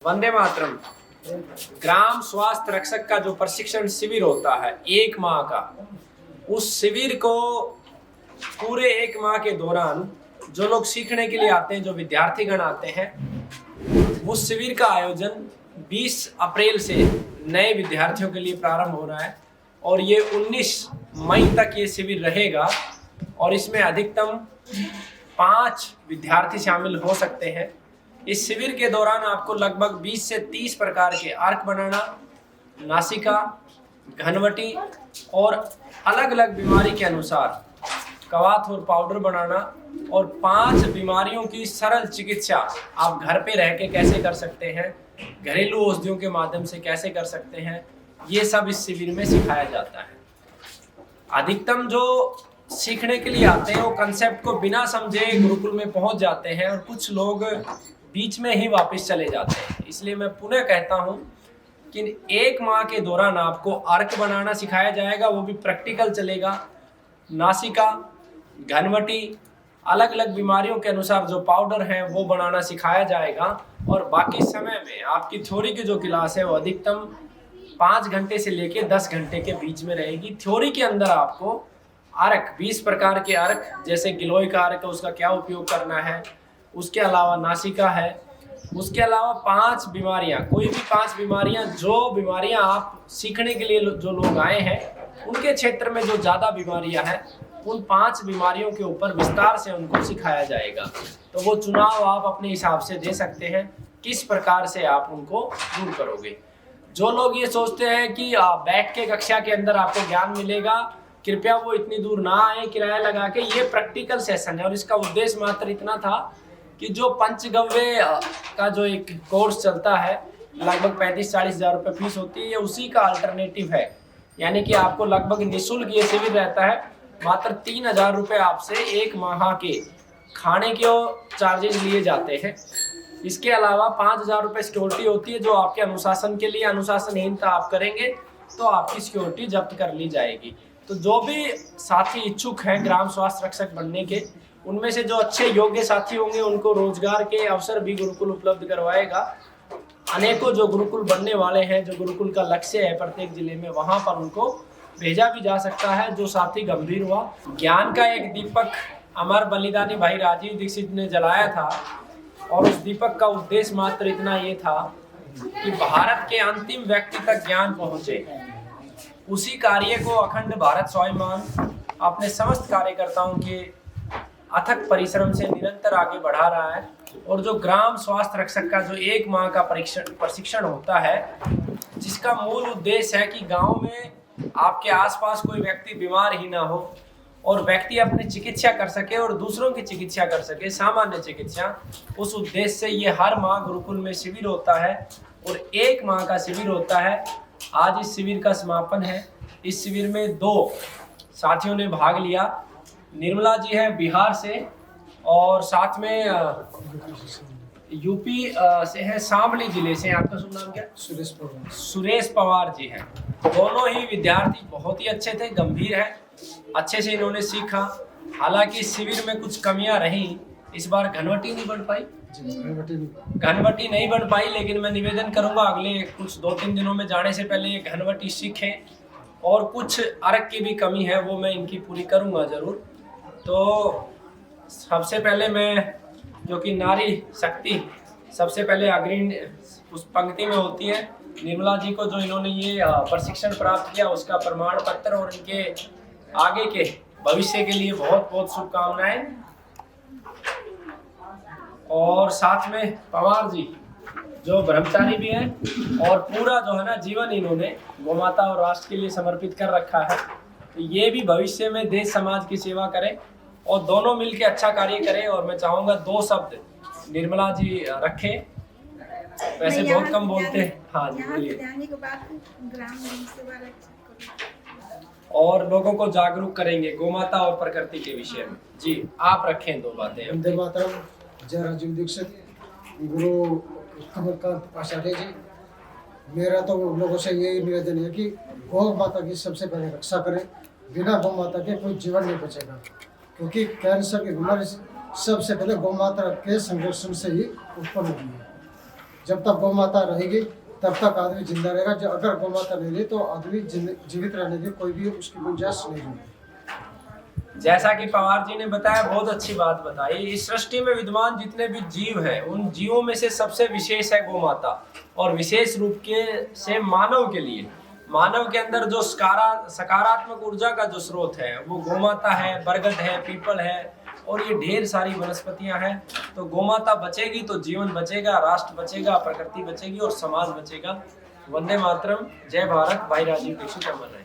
वंदे मातरम। ग्राम स्वास्थ्य रक्षक का जो प्रशिक्षण शिविर होता है 1 माह का, उस शिविर को पूरे 1 माह के दौरान जो लोग सीखने के लिए आते हैं, जो विद्यार्थीगण आते हैं, उस शिविर का आयोजन 20 अप्रैल से नए विद्यार्थियों के लिए प्रारंभ हो रहा है और ये 19 मई तक ये शिविर रहेगा और इसमें अधिकतम 5 विद्यार्थी शामिल हो सकते हैं। इस शिविर के दौरान आपको लगभग 20 से 30 प्रकार के अर्क बनाना, नासिका, घनवटी और अलग अलग बीमारी के अनुसार कवाथ और पाउडर बनाना और 5 बीमारियों की सरल चिकित्सा आप घर पे रह के कैसे कर सकते हैं, घरेलू औषधियों के माध्यम से कैसे कर सकते हैं, ये सब इस शिविर में सिखाया जाता है। अधिकतम जो सीखने के लिए आते हैं वो कंसेप्ट को बिना समझे गुरुकुल में पहुंच जाते हैं और कुछ लोग बीच में ही वापस चले जाते हैं। इसलिए मैं पुनः कहता हूं कि 1 माह के दौरान आपको अर्क बनाना सिखाया जाएगा, वो भी प्रैक्टिकल चलेगा। नासिका, घनवटी, अलग अलग बीमारियों के अनुसार जो पाउडर है वो बनाना सिखाया जाएगा और बाकी समय में आपकी थ्योरी की जो क्लास है वो अधिकतम 5 घंटे से लेके 10 घंटे के बीच में रहेगी। थ्योरी के अंदर आपको अर्क, 20 प्रकार के अर्क, जैसे गिलोय का अर्क है उसका क्या उपयोग करना है, उसके अलावा नासिका है, उसके अलावा 5 बीमारियां, कोई भी 5 बीमारियां, जो बीमारियां आप सीखने के लिए जो लोग आए हैं उनके क्षेत्र में जो ज़्यादा बीमारियां हैं, उन 5 बीमारियों के ऊपर विस्तार से उनको सिखाया जाएगा। तो वो चुनाव आप अपने हिसाब से दे सकते हैं किस प्रकार से आप उनको दूर करोगे। जो लोग ये सोचते हैं कि बैठ के कक्षा के अंदर आपको ज्ञान मिलेगा, कृपया वो इतनी दूर ना आए किराया लगा के। ये प्रैक्टिकल सेशन है और इसका उद्देश्य मात्र इतना था कि जो पंचगव्य का जो एक कोर्स चलता है, लगभग 35-40 हज़ार रुपये फीस होती है, ये उसी का अल्टरनेटिव है। यानी कि आपको लगभग निःशुल्क ये शिविर रहता है। मात्र 3,000 रुपये आपसे 1 माह के खाने के चार्जेज लिए जाते हैं। इसके अलावा 5,000 रुपये सिक्योरिटी होती है जो आपके अनुशासन के लिए, अनुशासनहीनता आप करेंगे तो आपकी सिक्योरिटी जब्त कर ली जाएगी। तो जो भी साथी इच्छुक हैं ग्राम स्वास्थ्य रक्षक बनने के, उनमें से जो अच्छे योग्य साथी होंगे उनको रोजगार के अवसर भी गुरुकुल उपलब्ध करवाएगा। अनेकों जो गुरुकुल बनने वाले हैं, जो गुरुकुल का लक्ष्य है प्रत्येक जिले में, वहां पर उनको भेजा भी जा सकता है जो साथी गंभीर हुआ। ज्ञान का एक दीपक अमर बलिदानी भाई राजीव दीक्षित ने जलाया था और उस दीपक का उद्देश्य मात्र इतना ये था कि भारत के अंतिम व्यक्ति तक ज्ञान पहुंचे। उसी कार्य को अखंड भारत स्वाभिमान अपने समस्त कार्यकर्ताओं के अथक परिश्रम से निरंतर आगे बढ़ा रहा है। और जो ग्राम स्वास्थ्य रक्षक का जो 1 माह का प्रशिक्षण होता है, जिसका मूल उद्देश्य है कि गांव में आपके आसपास कोई व्यक्ति बीमार ही ना हो और व्यक्ति अपनी चिकित्सा कर सके और दूसरों की चिकित्सा कर सके, सामान्य चिकित्सा, उस उद्देश्य से ये हर माह गुरुकुल में शिविर होता है और 1 माह का शिविर होता है। आज इस शिविर का समापन है। इस शिविर में 2 साथियों ने भाग लिया। निर्मला जी है बिहार से और साथ में यूपी से है, शामली जिले से। आपका शुभ नाम क्या? सुरेश पवार जी हैं। दोनों ही विद्यार्थी बहुत ही अच्छे थे, गंभीर है, अच्छे से इन्होंने सीखा। हालांकि शिविर में कुछ कमियां रही। इस बार घनवटी नहीं बन पाई, घनवटी नहीं बन पाई, लेकिन मैं निवेदन करूंगा अगले कुछ 2-3 दिनों में जाने से पहले ये घनवटी सीखें। और कुछ अर्क की भी कमी है वो मैं इनकी पूरी करूंगा जरूर। तो सबसे पहले मैं, जो कि नारी शक्ति सबसे पहले अग्रणी उस पंक्ति में होती है, निर्मला जी को जो इन्होंने ये प्रशिक्षण प्राप्त किया उसका प्रमाण पत्र और इनके आगे के भविष्य के लिए बहुत बहुत शुभकामनाएं। और साथ में पवार जी जो ब्रह्मचारी भी हैं और पूरा जो है ना जीवन इन्होंने गोमाता और राष्ट्र के लिए समर्पित कर रखा है। तो ये भी भविष्य में देश समाज की सेवा करें और दोनों मिलके अच्छा कार्य करें। और मैं चाहूँगा 2 शब्द निर्मला जी रखें, वैसे बहुत कम बोलते हैं। हाँ जी बोलिए। और लोगों को जागरूक करेंगे गोमाता और प्रकृति के विषय में। जी आप रखें 2 बातें। वंदे मातरम। जय राजीव दीक्षित, गुरु कमलकांत पाशाटे जी। मेरा तो लोगों से यही निवेदन है कि गौ माता की सबसे पहले रक्षा करें। बिना गौ माता के कोई जीवन नहीं बचेगा, क्योंकि कैंसर की बीमारी सबसे पहले गौ माता के संरक्षण से ही उत्पन्न हुई है। जब तक गौ माता रहेगी तब तक आदमी जिंदा रहेगा। जो अगर गौ माता नहीं रही तो आदमी जीवित रहने की कोई भी उसकी गुंजाइश नहीं होगी। जैसा कि पवार जी ने बताया, बहुत अच्छी बात बताई। इस सृष्टि में विद्यमान जितने भी जीव हैं, उन जीवों में से सबसे विशेष है गौ माता, और विशेष रूप के से मानव के लिए, मानव के अंदर जो सकारात्मक ऊर्जा का जो स्रोत है वो गोमाता है, बरगद है, पीपल है, और ये ढेर सारी वनस्पतियां हैं। तो गोमाता बचेगी तो जीवन बचेगा, राष्ट्र बचेगा, प्रकृति बचेगी और समाज बचेगा। वंदे मातरम, जय भारत। भाई राजीव दीक्षित अमर रहे।